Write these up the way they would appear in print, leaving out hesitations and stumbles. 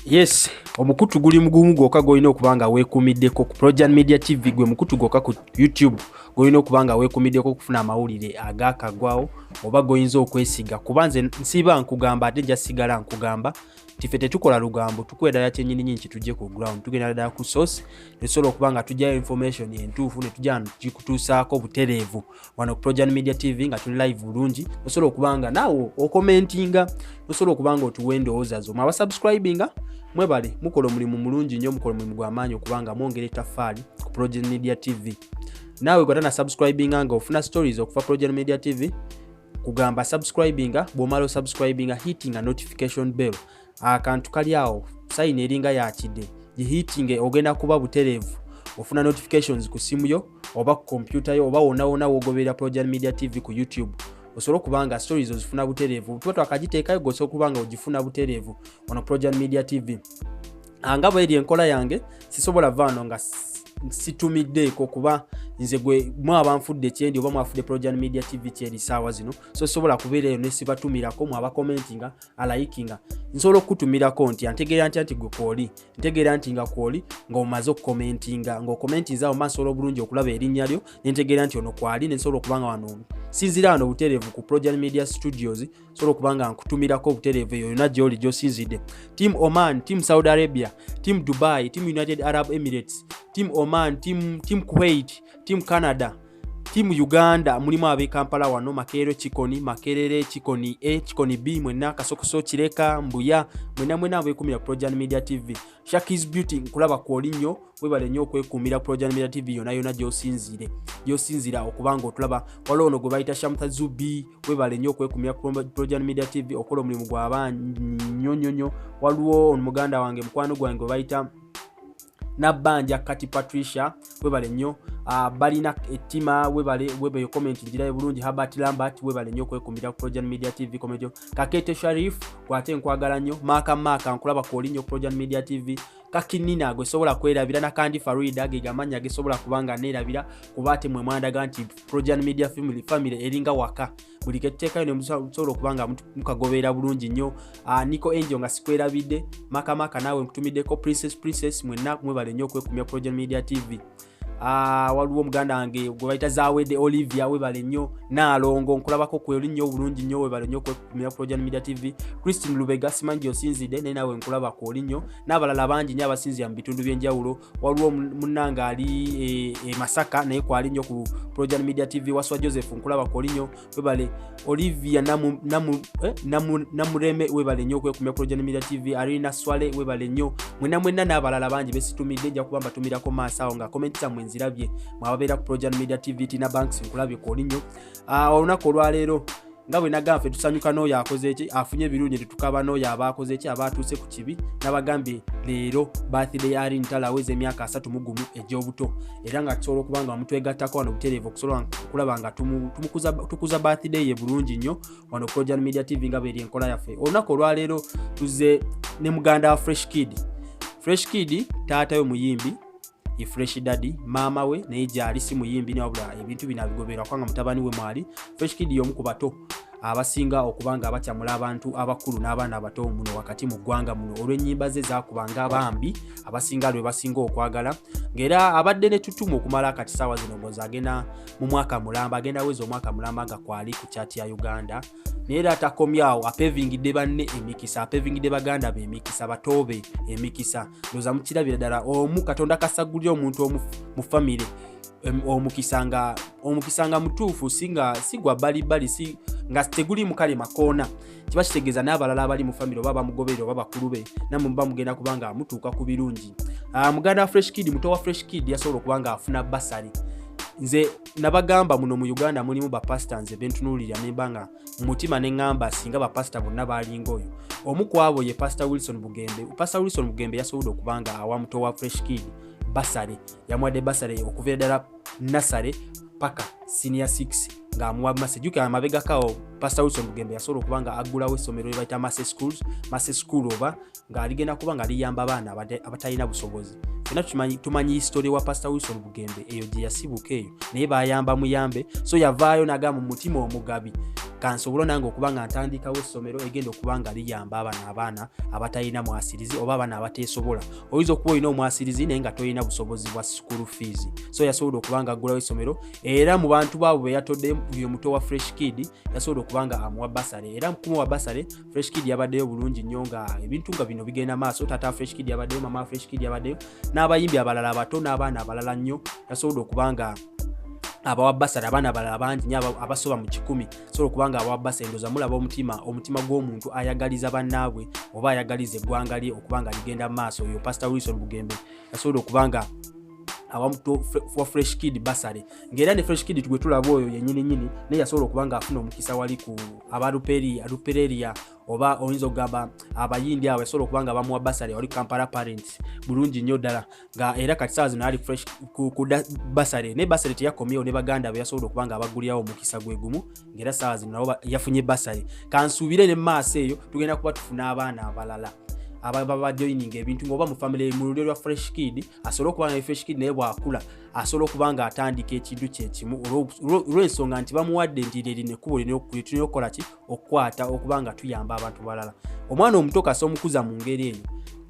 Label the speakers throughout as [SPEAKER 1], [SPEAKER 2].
[SPEAKER 1] Yes, omukutu guli mugumu gwokka gwolina okubanga weekumiddeko ku Project Media TV, gwe mukutu gwokka ku YouTube gwolina okubanga weekumiddeko okufuna amawulire agaakagwawo oba goyinza okwesiga. Kuba nze nsiba nkugamba ate nja sigala nkugamba tife tetukola lugambo, tukwera ddala kyennyini kitujje ku ground, tugenda ddala ku source nesobola okubanga tujjayo information entuufu ne tujja gikutuusaako butereevu wano ku Project Media TV nga tuli live bulungi. Osobola okubanga naawe okomentinga, osobola okubanga otuwa endowooza zo. Mwaba subscribinga mwebale, mukola omulimu mulungi nnyo, mukola omulimu gw'amaanyi okubanga mwongera ettaffaali ku Project Media TV. Naawe gwatana subscribinga nga ofuna stories okuva Project Media TV, kugamba subscribinga, bw'omala subscribinga hitting a notification bell. Akantu kali awo sign eringa yakidde hitting ogenda kuba butereevu, ofuna notifications ku simu yo oba ku computer yo oba wona wogoberera Project Media TV ku YouTube. Osobola okubanga stories ozifuna butereevu, tuba twakagiteekayo gose okubanga ogifuna butereevu ono Project Media TV. Nga bweri enkola yange sisobola vaano nga situmiddeeko kuba nze gwe mwaba nfudde kyendi oba mwafudde Project Media TV kyeri saawa zino, so sobola kubeerayo ne sibatumirako mwaba commentinga alikinga. Nsobola okutumirako nti antegeera nti gwe kwoli, ntegeera nti nga kwoli ng'omaze okukomentinga, ng'okomentinza awo maaso obulungi okulaba erinnya lyo, nentegeera nti ono kwali, nensobola okubanga wano sinzira wano butereevu ku Project Media Studios, sobola okubanga nkutumirako obutereevu eyo yonna gy'oli gy'osinzidde. Team Oman, Team Saudi Arabia, Team Dubai, Team United Arab Emirates, Team Oman, Team Kuwait, Team Canada, Team Uganda, mulimu ab'e Kampala wano, Makerere, Kikoni, Makerere, Kikoni A, Kikoni B, mwenna Kasokoso, Kireka, Mbuya, mwenna abeekumira ku Project Media TV. Shaki's Beauty, nkulaba kwoli nnyo, webale nnyo okwekumira Project Media TV yonna gy'osinzira okubanga otulaba. Waliwo ono gwe bayita Shamta Zubi, webale nnyo okwekumira Project Media TV, okola omulimu gw'abaanyi nnyo. Waliwo ono muganda wange, mukwano gwange gwe bayita Nabanja Kati Patricia, webale nnyo. Balina ettima, webale comment njirayo bulungi. Herbert Lambert, webale nnyo okwekumira ku Project Media TV komedyo. Kakete Sharif, kwate nkwagala nnyo. Maka nkulaba kwoli nnyo ku Project Media TV. Kakinina gwe sobola kwerabira na Kandi Farida ge gamanya ge sobola kubanga nerabira kubate mwe mwandaga nti Project Media family eringa waka buli ketekayo ne musobola kubanga mukagobera bulungi nnyo. Niko Angel nga sikwerabidde, Maka nawe nkutumiddeko Princess mwenna mwebale nnyo okwekumira Project Media TV. Waliwo muganda wange gwe bayita Zawede Olivia, webale nnyo. Nalongo nkulabako kweli nnyo bulungi nnyo, webale nnyo okwekumira Project Media TV. Christine Lubega simanji osinzidde naye nawe nkulaba kwoli nnyo, n'abalala bangi nnyo abasinzira mu bitundu by'enjawulo. Waliwo munnanga ali Masaka naye kwali nnyo ku Project Media TV. Waswa Joseph nkulaba kwoli nnyo, webale. Olivia Namureme, webale nnyo okwekumira Project Media TV. Arina Swale, webale nnyo. Mwenna n'abalala bangi besitumidde, nja kubamba tumirako maaso awo nga komenti mwe nzirabye mwababeera ku Project Media TV. Tina Banks nkulabye kwoli nnyo. Olunaku olwaleero nga bwe nagamba tusanyuka n'oyo akoze eki afunye ebirungi, tetukaba n'oyo abakoze eki abatuuse ku kibi, n'abagambye leero birthday ali ntala aweze emyaka 31 egy'obuto, era nga tusobola okubanga mutwegattako wano butereevu okusobola okulaba nga tukuza birthday ye bulungi nnyo wano Project Media TV nga bw'eri enkola yaffe. Olunaku olwaleero tuze ne muganda wa Fresh Kid, taata we muyimbi Fresh Daddy, mama we naye gyali si muyimbi wabula ebintu bino abigoberera kwanga mutabani we mwali. Fresh Kid y'omu ku bato abasinga okubanga abakyamula abantu abakulu n'abaana abato muno wakati mu ggwanga muno, olw'ennyimba ze zakubanga abambi abasinga lwe basinga okwagala, ng'era abadde ne tutumu okumala akati ssaawa zino ngoza agenda mu mwaka mulamba, agenda weza omwaka mulamba nga kwali ku kyati ya Uganda. Naye era atakomyawo, apevingidde banne emikisa, apevingidde baganda be emikisa, batobe emikisa. Ndoza mukirabira ddala omu Katonda kasagulye omuntu mu family omukisanga mutuufu sigwa bali si nga teguli mukale makoona, kiba kitegeeza n'abalala abali mu family oba bamugoberera oba bakulu be namwe muba mugenda kubanga amutuuka ku birungi. Muganda wa Fresh Kid, muto wa Fresh Kid yasobola okubanga afuna basari. Nze nabagamba muno mu Uganda mulimu bapasita, nze bentunuulira nembanga mu mutima ne ngamba singa bapasita bonna balinga oyo. Omu ku abo ye Pastor Wilson Bugembe. Pastor Wilson Bugembe yasobola okubanga awa muto wa Fresh Kid basari, yamwadde basari okuva ddala nasare paka senior 6 nga amuwa masejuka amabega kawo Pastor Wilson Bugembe yasobola okubanga aggulawo essomero lye bayita Masse School oba ng'aligenda kuba nga liyamba abaana abatalina busobozi. Fena tumanyi history wa Pastor Wilson Bugembe eyo gye yasibuka eyo naye bayamba muyambe, so yavaayo n'agamba mu mutima omugabi kansobola nange okuba nga ntandikawo essomero egenda okuba nga liyamba abaana abatalina mwasirizi oba abaana abateesobola. Oyinza okuba olina omwasirizi naye nga tolina busobozi bwa school fees, so yasobola okuba nga aggulawo essomero, era mu bantu baabo be yatodde buli omuto wa Fresh Kid yasobola okuba nga amuwa basale, era kumuwa basale Fresh Kid yabaddeyo bulungi nnyo nga ebintu nga bino bigenda maaso. Taata Fresh Kid yabaddeyo, mama Fresh Kid yabaddeyo, n'abayimbi abalala abato n'abaana abalala nnyo yasobola okuba nga abawa basale abaana abalala bangi nnyo abasoba mu 10 sobola okuba nga abawa basale. Ndoza mulaba omutima gw'omuntu ayagaliza bannaabwe oba ayagaliza eggwanga lye okuba nga ligenda mu maaso. Oyo Pastor Wilson Bugembe yasobola okuba nga awamuto for Fresh Kid basale, ng'era ne Fresh Kid tugwe tulaba oyo yennyini naye yasobola okuba nga afuna omukisa wali ku abalupereria oba oyinza okugamba abayindi abo yasobola okuba nga bamuwa basale wali Kampala Parents bulungi nnyo ddala, nga era kati saa zino ali fresh ku basale. Ne basale teyakomyewo, ne baganda be yasobola okuba nga abagulirawo omukisa gwe gumu, ng'era saa zino nabo yafunye basale. Kansuubire ne maaso eyo tugenda kuba tufuna abaana abalala ababa joining ebintu ngoba mu family mu lulyo lwa Fresh Kid asobola okuba nga Fresh Kid naye bwakula asobola okuba nga atandika ekintu kyekimu olw'ensonga nti bamuwadde nti lirine kubo tulina okukola ki okukwata okuba nga tuyamba abantu balala. Omwana omuto kasa omukuza mu ngeri eyo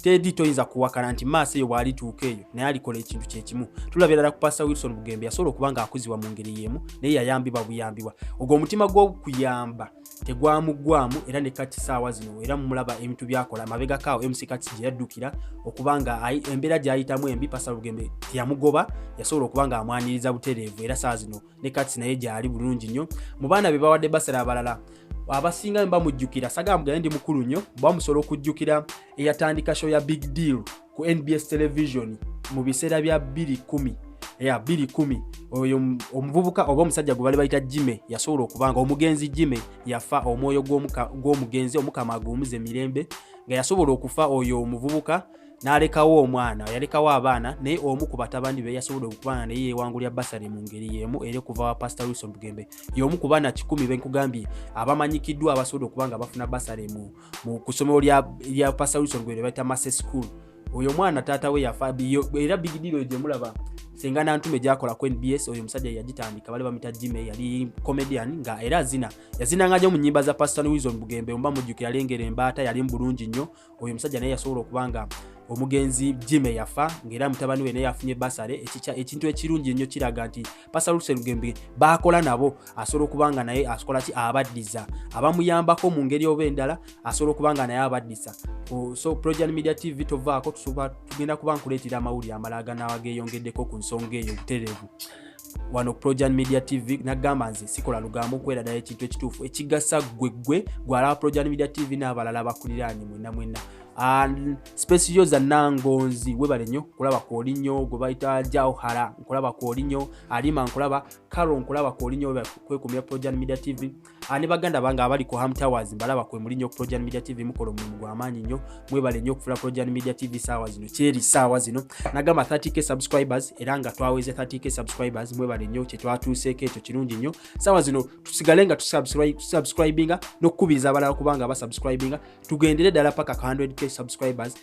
[SPEAKER 1] tedi toyinza kuwakana nti maaso eyo bwalituuka eyo naye alikola ekintu kyekimu. Tulabira ddala ku Pastor Wilson Bugembe yasobola okuba nga akuzibwa mu ngeri y'emu naye yayambibwa buyambibwa. Ogwo omutima gw'okuyamba tegwamuggwamu, era ne kati saawa zino era mumulaba ebintu byakola mabega kaawo MC Kati gye yaddukira okuba nga embeera gy'ayitamu embi. Pastor Bugembe tiyamugoba, yasobola okuba nga amwaniriza butereevu, era saa zino ne Kati naye gyali bulungi nnyo. Mu baana be bawadde basala abalala abasinga mba mujjukira sagamba ndi mukulu nnyo bamusobola okujjukira eyatandika show ya Big Deal ku NBS television mu biseera bya 2010 2010. Oyo omuvubuka oba omusajja gwe bali bayita Jime yasobola okuba nga omugenzi Jime yafa omwoyo gw'omugenzi omukama agumuze mirembe, nga yasobola okufa oyo omuvubuka n'alekawo omwana, yalekawo abaana naye omu ku batabani be yasobola okuba naye yeewangulya basale mu ngeri y'emu era kuva wa Pastor Wilson Bugembe y'omu ku baana 10 be nkugambye abamanyikiddwa abasobola okuba nga bafuna basale mu kusomero lya Pastor Wilson Bugembe bayita Masse School. Oyo mwana taata we yafa era Big Deal gye mulaba senga nantume gyakola ku NBS. Oyo musajja yagitandika bali bamita Jime, yali comedian nga era yazinanga nnyo mu nnyimba za Pastor Wilson Bugembe. Mba mujjukira alengera embaata yali bulungi nnyo. Oyo musajja naye yasobola okuba nga omugenzi Jime yafa, ng'era mutabani we naye yafunye basale. Ekintu ekirungi nnyo kiraga nti Pastor Wilson Bugembe bakola nabo asobola okuba nga naye akola ki abaddiza abamuyambako mu ngeri oba endala, asobola okuba nga naye abaddiza. So Projan Media TV tovaako tugenda kuba nkuleetera amawulire amalaga n'awageeyongeddeko ku nsonga eyo butereevu wano Projan Media TV. Nagamba nze sikola lugambo kwera ddala ekintu ekituufu ekigasa gwe gwala Projan Media TV n'abalala bakuliraanye mwenna special za nangonzi webale nnyo kulaba ku olinnyo gwe bayita Jauhara, nkulaba ku olinnyo Alima, nkulaba Karo, nkulaba ku olinnyo kwekumya Projan Media TV. Ne baganda banga abali ku Ham Towers mbalaba kwe mulinnyo ku Projan Media TV mukola omulimu gw'amaanyi nnyo, mwebale nnyo okufuna Projan Media TV saawa zino kyeri saawa zino. Nagamba 30k subscribers era nga twaweze 30k subscribers, mwebale nnyo kye twatuuseeko ekyo kirungi nnyo. Saawa zino tusigale nga tusubscribinga n'okukubiriza abalala kubanga basubscribinga tugendere ddala paka 100k subscribers.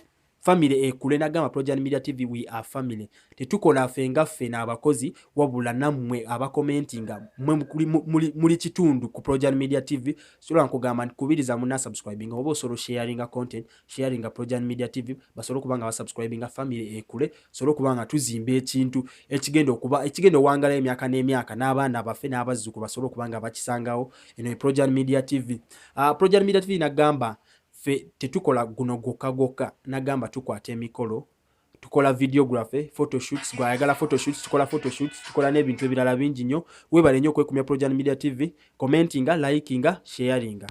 [SPEAKER 1] Family ekule. Nagamba Projan Media TV we are family. Tetukola fenga fena abakozi wabula nammwe abakomentinga muli kitundu ku Projan Media TV. Solo nkugamba nkubiriza muna subscribing oba solo sharinga content, sharinga Projan Media TV basolo kubanga basubscribinga family ekule, solo kubanga tuzimba ekintu ekigendo wangala emyaka n'emyaka n'abaana bafe n'abazzukulu basolo kubanga bakisangawo eno Projan Media TV. Projan Media TV nagamba fe tetukola guno goka. Nagamba tukwata emikolo, tukola videography, photoshoots, gwayagala photoshoots tukola photoshoots, tukola n'ebintu ebirala bingi nnyo. Webale nnyo kwekumya Projan Media TV, commentinga, likinga, sharinga.